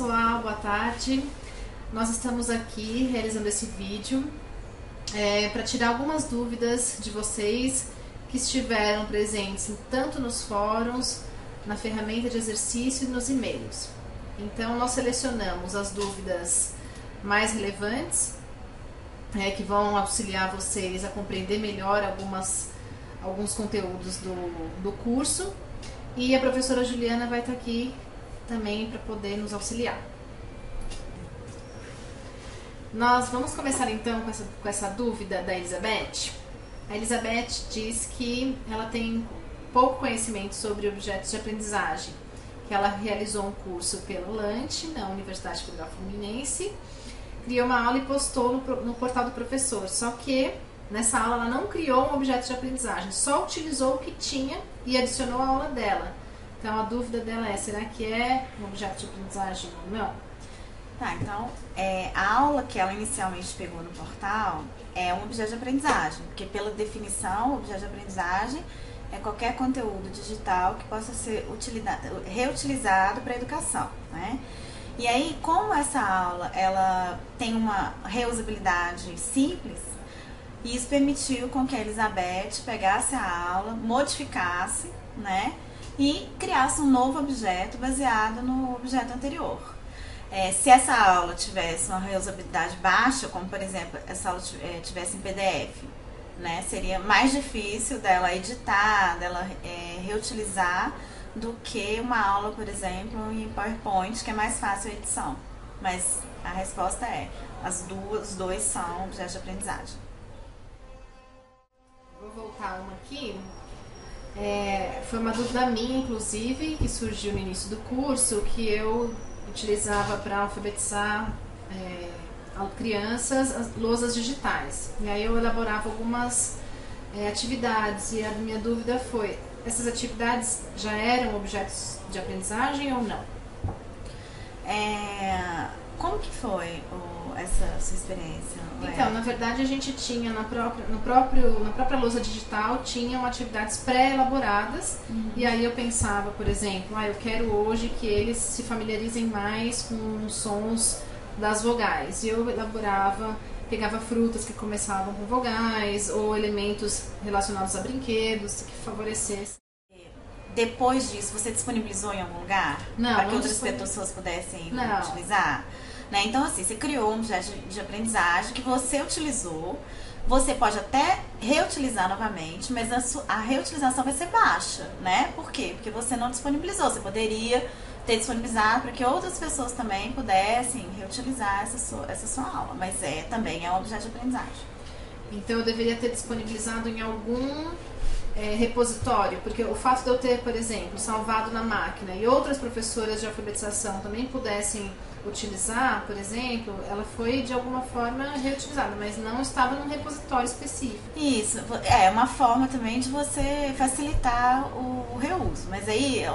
pessoal, boa tarde. Nós estamos aqui realizando esse vídeo para tirar algumas dúvidas de vocês que estiveram presentes tanto nos fóruns, na ferramenta de exercício e nos e-mails. Então nós selecionamos as dúvidas mais relevantes que vão auxiliar vocês a compreender melhor alguns conteúdos do curso, e a professora Juliana vai estar aqui também para poder nos auxiliar. Nós vamos começar então com essa dúvida da Elizabeth. A Elizabeth diz que ela tem pouco conhecimento sobre objetos de aprendizagem, que ela realizou um curso pelo LANT, na Universidade Federal Fluminense, criou uma aula e postou no portal do professor, só que nessa aula ela não criou um objeto de aprendizagem, só utilizou o que tinha e adicionou a aula dela. Então a dúvida dela é, será que é um objeto de aprendizagem ou não? Tá, então a aula que ela inicialmente pegou no portal é um objeto de aprendizagem, porque pela definição, o objeto de aprendizagem é qualquer conteúdo digital que possa ser reutilizado para a educação, né? E aí, como essa aula ela tem uma reusabilidade simples, isso permitiu com que a Elizabeth pegasse a aula, modificasse, né, e criasse um novo objeto baseado no objeto anterior. Se essa aula tivesse uma reusabilidade baixa, como por exemplo, essa aula tivesse em PDF, né, seria mais difícil dela editar, dela reutilizar, do que uma aula, por exemplo, em PowerPoint, que é mais fácil a edição. Mas a resposta é, os dois são objetos de aprendizagem. Vou voltar uma aqui. Foi uma dúvida minha, inclusive, que surgiu no início do curso, que eu utilizava para alfabetizar crianças as lousas digitais. E aí eu elaborava algumas atividades, e a minha dúvida foi, essas atividades já eram objetos de aprendizagem ou não? Como que foi essa sua experiência? Então, na verdade, a gente tinha na própria lousa digital, tinham atividades pré-elaboradas, e aí eu pensava, por exemplo, eu quero hoje que eles se familiarizem mais com os sons das vogais, e eu pegava frutas que começavam com vogais, ou elementos relacionados a brinquedos, que favorecessem. Depois disso, você disponibilizou em algum lugar? Não. Para que outras pessoas pudessem utilizar? Né? Então, assim, você criou um objeto de aprendizagem que você utilizou, você pode até reutilizar novamente, mas a reutilização vai ser baixa, né? Por quê? Porque você não disponibilizou, você poderia ter disponibilizado para que outras pessoas também pudessem reutilizar essa sua aula, mas também é um objeto de aprendizagem. Então eu deveria ter disponibilizado em algum repositório, porque o fato de eu ter, por exemplo, salvado na máquina e outras professoras de alfabetização também pudessem utilizar, por exemplo, ela foi de alguma forma reutilizada, mas não estava num repositório específico. Isso, é uma forma também de você facilitar o reuso, mas aí,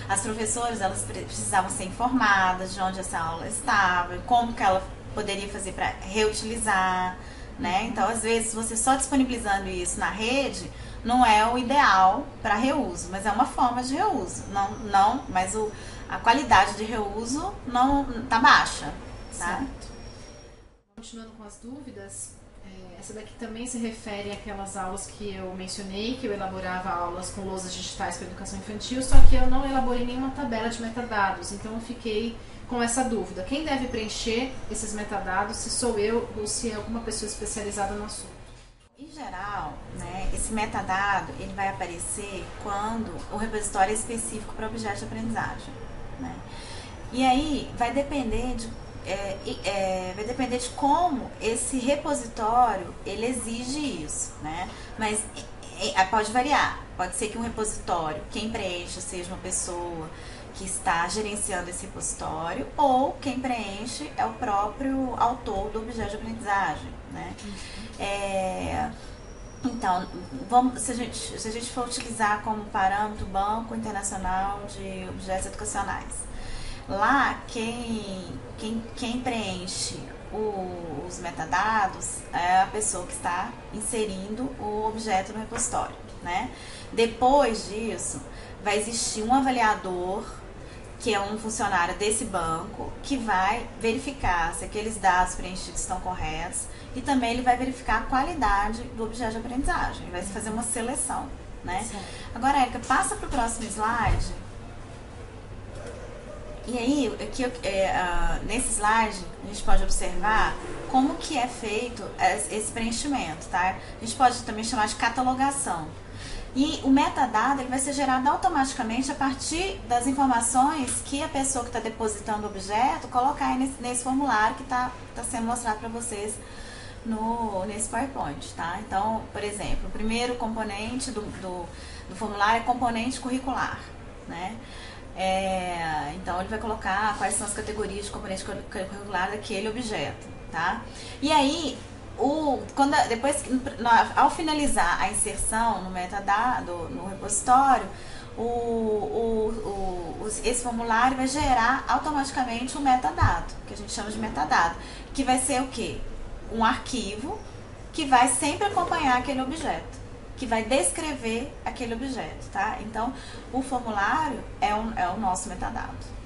as professoras, elas precisavam ser informadas de onde essa aula estava, como que ela poderia fazer para reutilizar, né? Então, às vezes, você só disponibilizando isso na rede não é o ideal para reuso, mas é uma forma de reuso. Mas a qualidade de reuso não está baixa, tá? Certo. Continuando com as dúvidas, essa daqui também se refere àquelas aulas que eu mencionei, que eu elaborava aulas com lousas digitais para educação infantil, só que eu não elaborei nenhuma tabela de metadados, então eu fiquei com essa dúvida. Quem deve preencher esses metadados, se sou eu ou se é alguma pessoa especializada no assunto? Em geral, né, esse metadado ele vai aparecer quando o repositório é específico para objeto de aprendizagem, né? E aí vai depender de como esse repositório ele exige isso, né? Mas pode variar. Pode ser que um repositório, quem preenche seja uma pessoa que está gerenciando esse repositório, ou quem preenche é o próprio autor do objeto de aprendizagem, né? Então, se a gente for utilizar como parâmetro o Banco Internacional de Objetos Educacionais, lá quem preenche os metadados é a pessoa que está inserindo o objeto no repositório, né? Depois disso, vai existir um avaliador que é um funcionário desse banco, que vai verificar se aqueles dados preenchidos estão corretos e também ele vai verificar a qualidade do objeto de aprendizagem. Ele vai fazer uma seleção, né? Agora, Érica, passa para o próximo slide. E aí, aqui, nesse slide, a gente pode observar como que é feito esse preenchimento, tá? A gente pode também chamar de catalogação. E o metadado ele vai ser gerado automaticamente a partir das informações que a pessoa que está depositando o objeto colocar aí nesse formulário que está sendo mostrado para vocês nesse PowerPoint, tá? Então, por exemplo, o primeiro componente do formulário é componente curricular, né? Então, ele vai colocar quais são as categorias de componente curricular daquele objeto, tá? E aí, ao finalizar a inserção no metadado, no repositório, esse formulário vai gerar automaticamente um metadado, que a gente chama de metadado, que vai ser o quê? Um arquivo que vai sempre acompanhar aquele objeto, que vai descrever aquele objeto, tá? Então, o formulário é o nosso metadado.